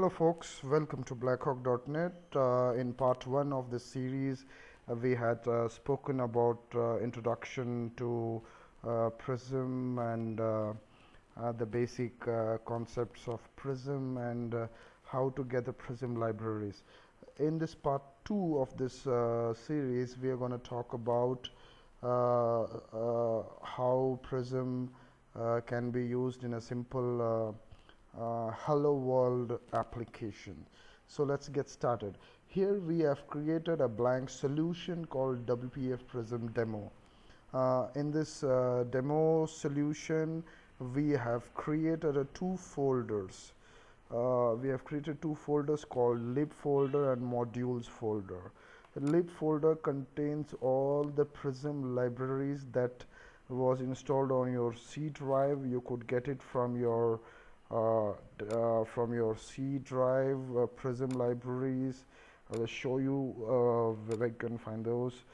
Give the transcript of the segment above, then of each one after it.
Hello folks, welcome to BlackHawk.net. In part 1 of this series, we had spoken about introduction to Prism and the basic concepts of Prism and how to get the Prism libraries. In this part 2 of this series, we are going to talk about how Prism can be used in a simple hello world application. So let's get started. Here we have created a blank solution called WPF Prism demo. In this demo solution, we have created two folders. We have created two folders called lib folder and modules folder. The lib folder contains all the Prism libraries that was installed on your C drive. You could get it from your C drive, Prism libraries. I'll show you where you can find those.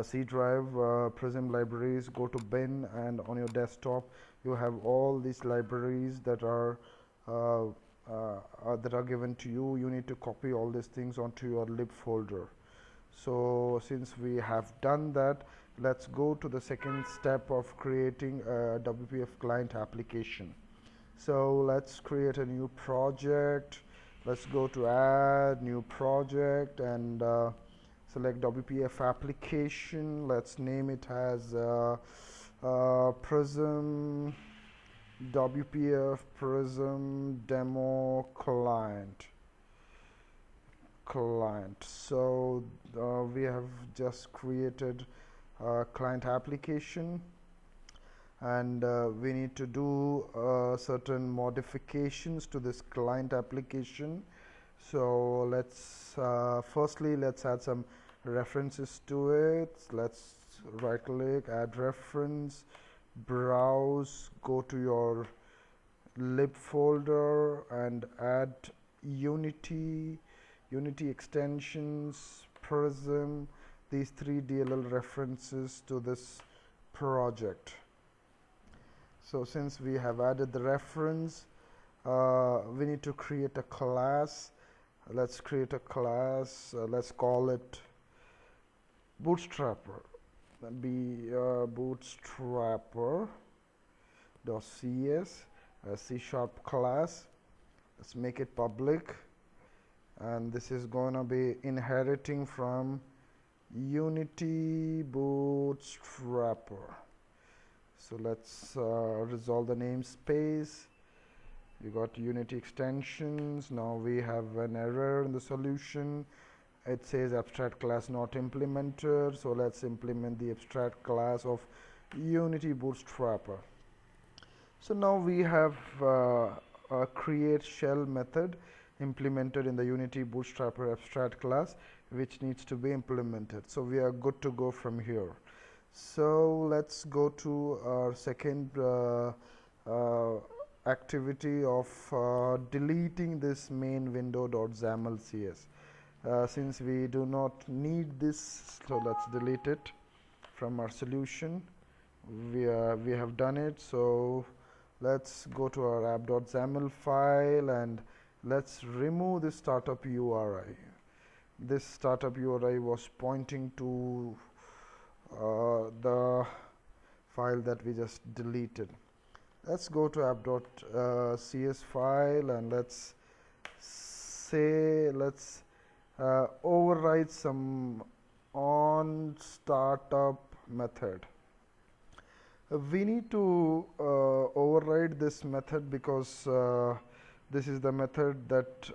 C drive, Prism libraries. Go to bin, and on your desktop you have all these libraries that are given to you. You need to copy all these things onto your lib folder. So since we have done that, let's go to the second step of creating a WPF client application. So let's create a new project. Let's go to add new project and select WPF application. Let's name it as Prism WPF Prism demo client. So we have just created a client application, and we need to do certain modifications to this client application. So let's firstly let's add some references to it. Let's right click, add reference, browse, go to your lib folder and add Unity extensions, Prism, these three DLL references to this project. So since we have added the reference, we need to create a class. Let's create a class. Let's call it Bootstrapper. That'd be bootstrapper.cs, a C# class. Let's make it public, and this is going to be inheriting from Unity Bootstrapper. So let's resolve the namespace. You got Unity extensions. Now we have an error in the solution. It says abstract class not implemented. So let's implement the abstract class of Unity Bootstrapper. So now we have a create shell method implemented in the Unity Bootstrapper abstract class, which needs to be implemented. So we are good to go from here. So let's go to our second activity of deleting this main window.xaml cs. Since we do not need this, so let's delete it from our solution. We have done it. So let's go to our app.xaml file and let's remove the startup URI. This startup URI was pointing to the file that we just deleted. Let's go to app.cs file and let's override some on startup method. We need to override this method because this is the method that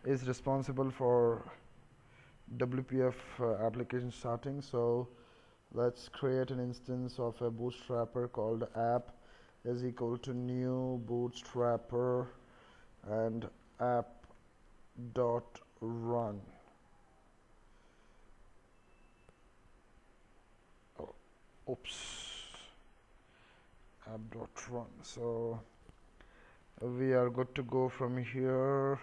is responsible for WPF application starting. So let's create an instance of a bootstrapper called app is equal to new bootstrapper and app dot run. App dot run. So we are good to go from here.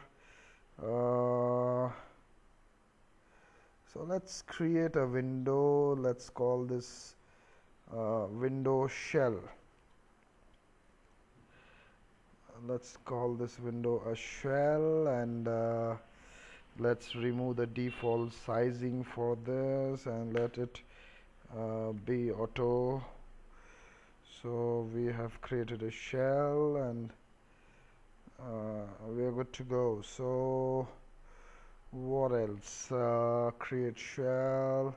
So let's create a window. Let's call this window shell. let's call this window a shell, and let's remove the default sizing for this and let it be auto. So we have created a shell, and we are good to go. So what else? Create shell,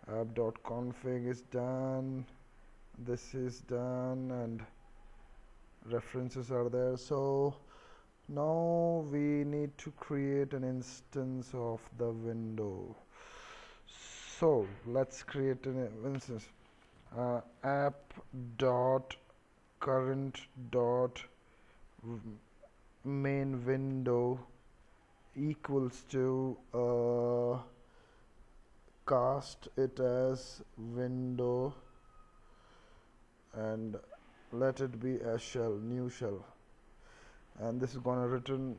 app.config is done, this is done, and references are there. So now we need to create an instance of the window. So let's create an instance. App dot current dot main window equals to cast it as window, and let it be a shell, new shell, and this is gonna return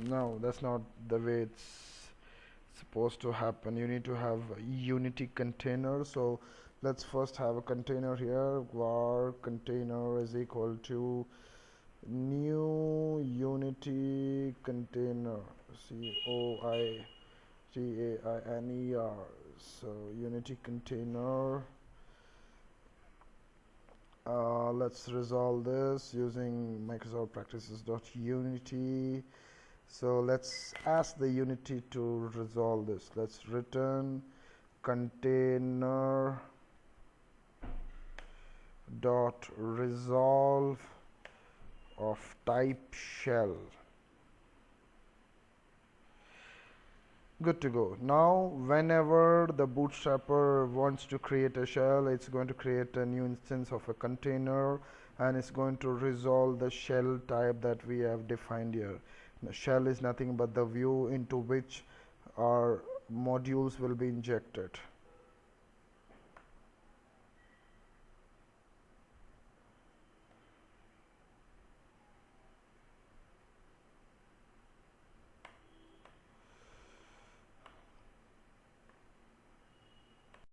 no, that's not the way it's supposed to happen. You need to have a unity container. So let's first have a container here. Var container is equal to new unity container, COITAINER. So unity container. Let's resolve this using Microsoft practices.unity. So let's ask the unity to resolve this. Let's return container dot resolve of type shell. Good to go. Now whenever the bootstrapper wants to create a shell, it's going to create a new instance of a container, and it's going to resolve the shell type that we have defined here. The shell is nothing but the view into which our modules will be injected.